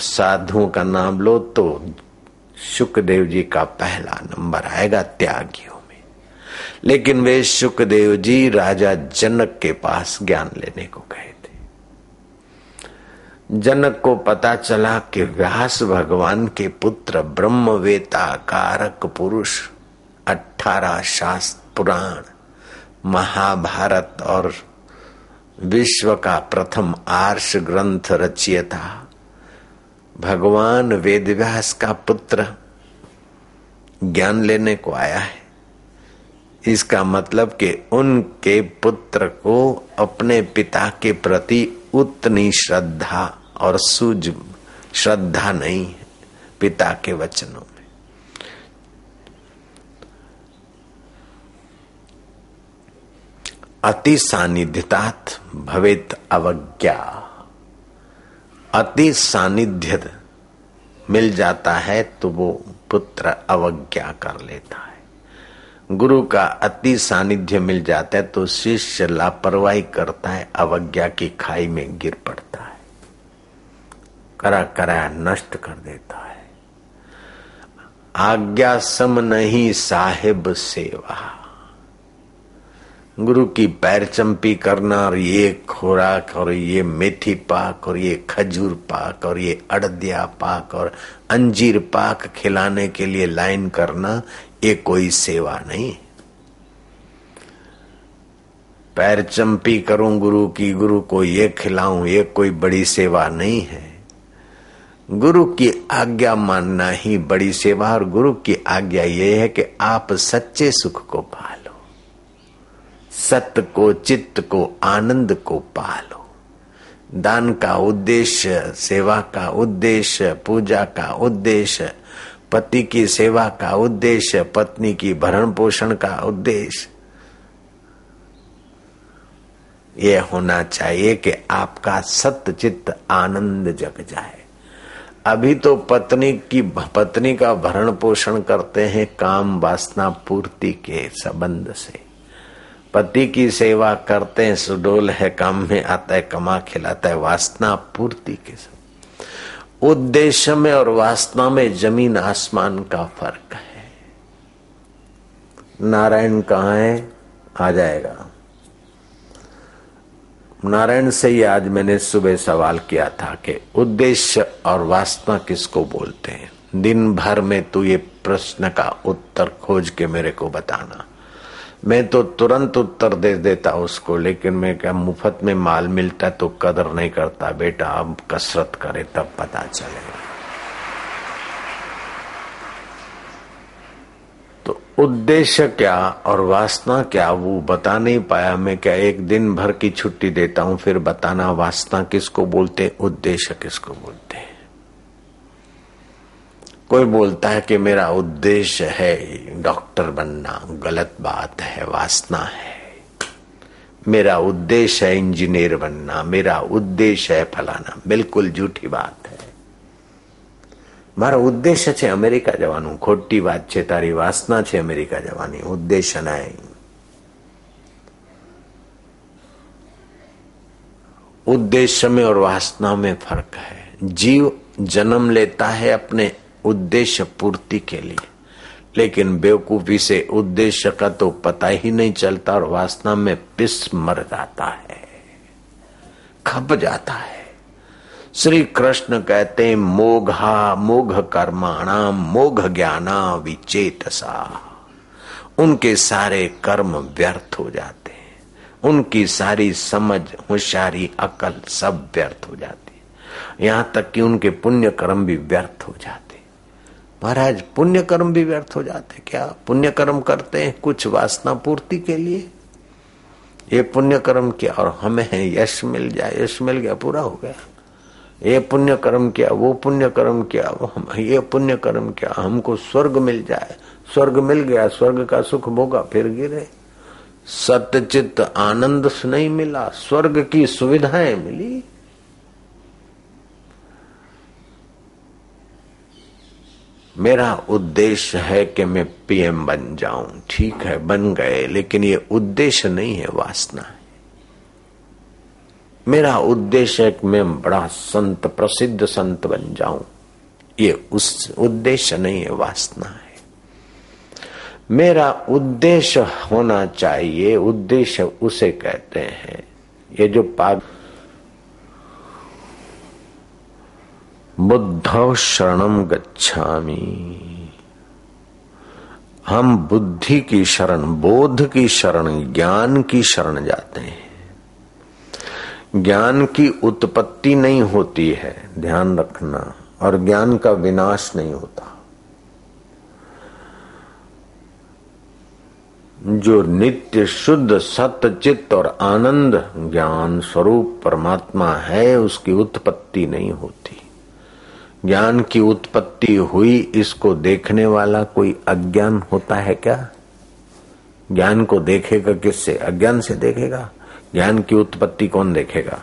साधुओं का नाम लो तो शुकदेव जी का पहला नंबर आएगा त्यागियों में। लेकिन वे शुकदेव जी राजा जनक के पास ज्ञान लेने को गए थे। जनक को पता चला कि व्यास भगवान के पुत्र ब्रह्मवेता कारक पुरुष 18 शास्त्र पुराण महाभारत और विश्व का प्रथम आर्ष ग्रंथ रचियता भगवान वेदव्यास का पुत्र ज्ञान लेने को आया है। इसका मतलब कि उनके पुत्र को अपने पिता के प्रति उतनी श्रद्धा और सूझ श्रद्धा नहीं है पिता के वचनों में। अति सानिध्यतात भवेत अवज्ञा। अति सानिध्य मिल जाता है तो वो पुत्र अवज्ञा कर लेता है। गुरु का अति सानिध्य मिल जाता है तो शिष्य लापरवाही करता है, अवज्ञा की खाई में गिर पड़ता है, करा कराया नष्ट कर देता है। आज्ञा सम नहीं साहिब सेवा। गुरु की पैर चंपी करना और ये खुराक और ये मेथी पाक और ये खजूर पाक और ये अड़दिया पाक और अंजीर पाक खिलाने के लिए लाइन करना, ये कोई सेवा नहीं। पैर चंपी करूं गुरु की, गुरु को ये खिलाऊं, ये कोई बड़ी सेवा नहीं है। गुरु की आज्ञा मानना ही बड़ी सेवा। और गुरु की आज्ञा ये है कि आप सच्चे सुख को पालो, सत्य को, चित्त को, आनंद को पालो। दान का उद्देश्य, सेवा का उद्देश्य, पूजा का उद्देश्य, पति की सेवा का उद्देश्य, पत्नी की भरण पोषण का उद्देश्य ये होना चाहिए कि आपका सत्य चित्त आनंद जग जाए। अभी तो पत्नी का भरण पोषण करते हैं काम वासना पूर्ति के संबंध से। पति की सेवा करते हैं, सुडोल है, काम में आता है, कमा खिलाता है, वासना पूर्ति के सब। उद्देश्य में और वासना में जमीन आसमान का फर्क है। नारायण कहाँ है? आ जाएगा। नारायण से ही आज मैंने सुबह सवाल किया था कि उद्देश्य और वासना किसको बोलते हैं। दिन भर में तू ये प्रश्न का उत्तर खोज के मेरे को बताना। मैं तो तुरंत उत्तर दे देता उसको, लेकिन मैं क्या मुफ्त में माल मिलता तो कदर नहीं करता। बेटा अब कसरत करे तब पता चलेगा। तो उद्देश्य क्या और वासना क्या वो बता नहीं पाया मैं। क्या एक दिन भर की छुट्टी देता हूं फिर बताना वासना किसको बोलते, उद्देश्य किसको बोलते हैं। कोई बोलता है कि मेरा उद्देश्य है डॉक्टर बनना, गलत बात है, वासना है। मेरा उद्देश्य है इंजीनियर बनना, मेरा उद्देश्य है फलाना, बिल्कुल झूठी बात है। मारा उद्देश्य छे अमेरिका जवानुं, खोटी बात छे। तारी वासना छे अमेरिका जवानी, उद्देश्य नहीं। उद्देश्य में और वासना में फर्क है। जीव जन्म लेता है अपने उद्देश्य पूर्ति के लिए, लेकिन बेवकूफी से उद्देश्य का तो पता ही नहीं चलता और वासना में पिस मर जाता है, खप जाता है। श्री कृष्ण कहते हैं मोघा मोघ कर्माणाम मोघ ज्ञाना विचेतसा। उनके सारे कर्म व्यर्थ हो जाते हैं, उनकी सारी समझ, होशियारी, अकल सब व्यर्थ हो जाती है। यहां तक कि उनके पुण्य कर्म भी व्यर्थ हो जाते। महाराज पुण्य कर्म भी व्यर्थ हो जाते। क्या पुण्य कर्म करते हैं कुछ वासना पूर्ति के लिए। ये पुण्य कर्म किया और हमें यश मिल जाए, यश मिल गया, पूरा हो गया। ये पुण्य कर्म किया, वो पुण्य कर्म किया, ये पुण्य कर्म किया, हमको स्वर्ग मिल जाए, स्वर्ग मिल गया, स्वर्ग का सुख भोगा, फिर गिरे। सत्य चित्त आनंद नहीं मिला, स्वर्ग की सुविधाएं मिली। मेरा उद्देश्य है कि मैं पीएम बन जाऊं, ठीक है बन गए, लेकिन ये उद्देश्य नहीं है, वासना है। मेरा उद्देश्य है कि मैं बड़ा संत, प्रसिद्ध संत बन जाऊं। ये उस उद्देश्य नहीं है, वासना है। मेरा उद्देश्य होना चाहिए, उद्देश्य उसे कहते हैं। ये जो बुद्धौ शरणं गच्छामि, हम बुद्धि की शरण, बोध की शरण, ज्ञान की शरण जाते हैं। ज्ञान की उत्पत्ति नहीं होती है, ध्यान रखना, और ज्ञान का विनाश नहीं होता। जो नित्य शुद्ध सत्य चित्त और आनंद ज्ञान स्वरूप परमात्मा है, उसकी उत्पत्ति नहीं होती। ज्ञान की उत्पत्ति हुई, इसको देखने वाला कोई अज्ञान होता है क्या? ज्ञान को देखेगा किससे? अज्ञान से देखेगा। ज्ञान की उत्पत्ति कौन देखेगा?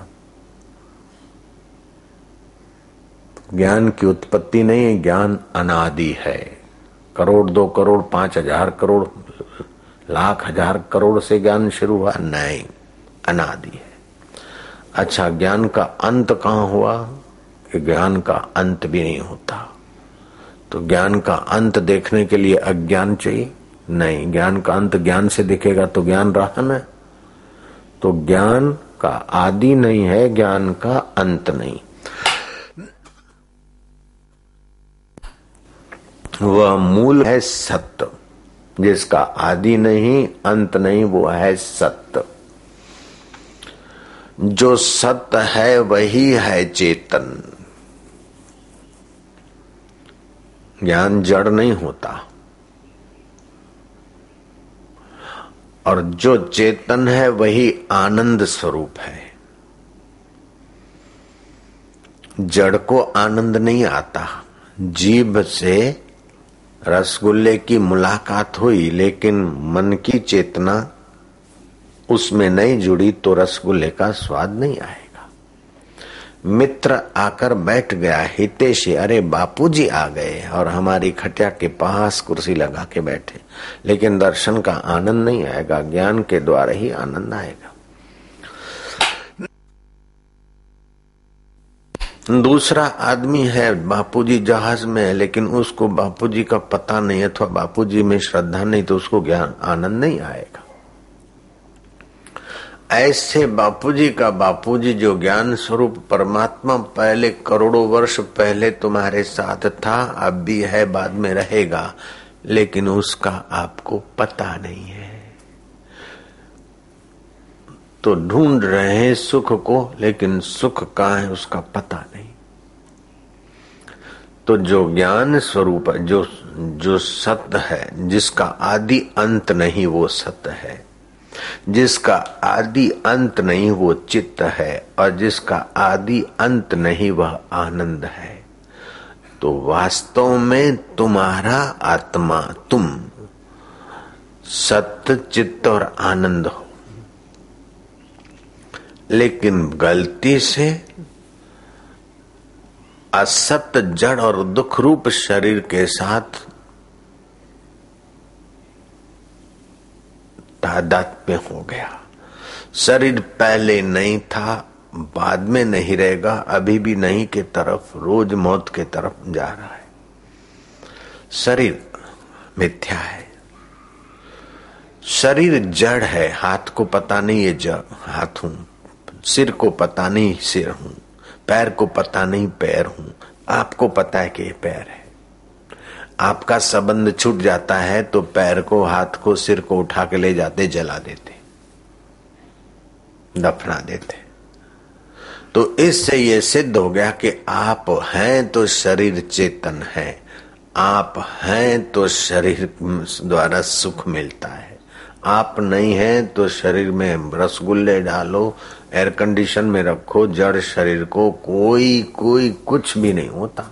ज्ञान की उत्पत्ति नहीं है, ज्ञान अनादि है। करोड़, 2 करोड़, 5,000 करोड़, लाख, हजार करोड़ से ज्ञान शुरू हुआ? नहीं, अनादि है। अच्छा, ज्ञान का अंत कहाँ हुआ? कि ज्ञान का अंत भी नहीं होता। तो ज्ञान का अंत देखने के लिए अज्ञान चाहिए? नहीं, ज्ञान का अंत ज्ञान से दिखेगा तो ज्ञान रहा न। तो ज्ञान का आदि नहीं है, ज्ञान का अंत नहीं। वह मूल है सत्य, जिसका आदि नहीं, अंत नहीं, वो है सत्य। जो सत्य है वही है चेतन। ज्ञान जड़ नहीं होता, और जो चेतन है वही आनंद स्वरूप है। जड़ को आनंद नहीं आता। जीभ से रसगुल्ले की मुलाकात हुई, लेकिन मन की चेतना उसमें नहीं जुड़ी तो रसगुल्ले का स्वाद नहीं आएगा। मित्र आकर बैठ गया, हितेशी, अरे बापूजी आ गए, और हमारी खटिया के पास कुर्सी लगा के बैठे, लेकिन दर्शन का आनंद नहीं आएगा। ज्ञान के द्वारा ही आनंद आएगा। दूसरा आदमी है, बापूजी जहाज में है, लेकिन उसको बापूजी का पता नहीं अथवा बापूजी में श्रद्धा नहीं, तो उसको ज्ञान आनंद नहीं आएगा। ऐसे बापूजी का बापूजी जो ज्ञान स्वरूप परमात्मा पहले करोड़ों वर्ष पहले तुम्हारे साथ था, अब भी है, बाद में रहेगा, लेकिन उसका आपको पता नहीं है। तो ढूंढ रहे हैं सुख को, लेकिन सुख कहाँ है उसका पता नहीं। तो जो ज्ञान स्वरूप है, जो सत्य है, जिसका आदि अंत नहीं, वो सत्य है। जिसका आदि अंत नहीं वो चित्त है, और जिसका आदि अंत नहीं वह आनंद है। तो वास्तव में तुम्हारा आत्मा, तुम सत्य, चित्त और आनंद हो, लेकिन गलती से असत्य, जड़ और दुख रूप शरीर के साथ तादात्म्य हो गया। शरीर पहले नहीं था, बाद में नहीं रहेगा, अभी भी नहीं के तरफ, रोज मौत के तरफ जा रहा है। शरीर मिथ्या है, शरीर जड़ है। हाथ को पता नहीं ये जड़ हाथ हूं, सिर को पता नहीं सिर हूं, पैर को पता नहीं पैर हूं। आपको पता है कि ये पैर है। आपका संबंध छूट जाता है तो पैर को, हाथ को, सिर को उठा के ले जाते, जला देते, दफना देते। तो इससे ये सिद्ध हो गया कि आप हैं तो शरीर चेतन है, आप हैं तो शरीर द्वारा सुख मिलता है। आप नहीं हैं तो शरीर में रसगुल्ले डालो, एयर कंडीशन में रखो, जड़ शरीर को कोई कुछ भी नहीं होता।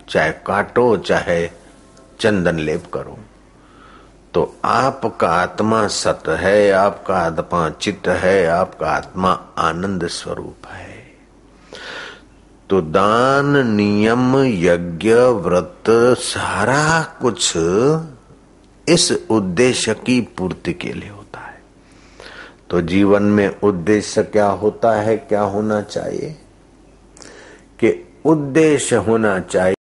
चाहे काटो, चाहे चंदन लेप करो। तो आपका आत्मा सत्य है, आपका आत्मा चित्त है, आपका आत्मा आनंद स्वरूप है। तो दान, नियम, यज्ञ, व्रत, सारा कुछ इस उद्देश्य की पूर्ति के लिए होता है, तो जीवन में उद्देश्य क्या होता है, क्या होना चाहिए? कि उद्देश्य होना चाहिए